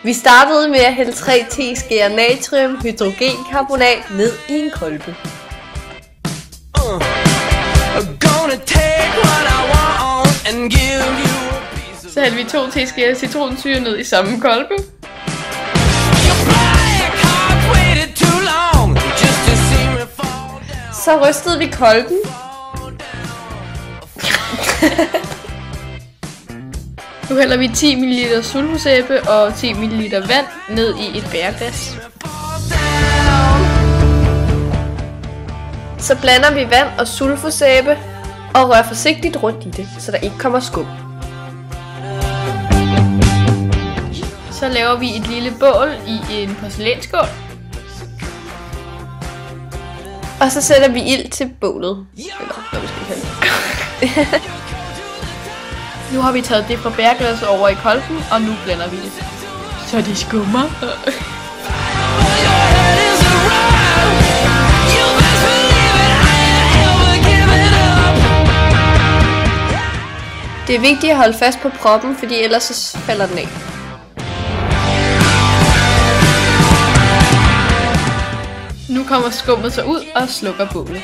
Vi startede med at hælde 3 teskeer natriumhydrogenkarbonat ned i en kolbe. Så hældte vi 2 teskeer citronsyre ned i samme kolbe. Så rystede vi kolben. Nu hælder vi 10 ml sulfosæbe og 10 ml vand ned i et bæreglas. Så blander vi vand og sulfosæbe og rører forsigtigt rundt i det, så der ikke kommer skum. Så laver vi et lille bål i en porcelænsskål. Og så sætter vi ild til bålet. Eller hvad vi skal kalde det. Nu har vi taget det fra bærglasset over i kolben, og nu blander vi det. Så det skummer. Det er vigtigt at holde fast på proppen, fordi ellers så falder den af. Nu kommer skummet så ud og slukker bålet.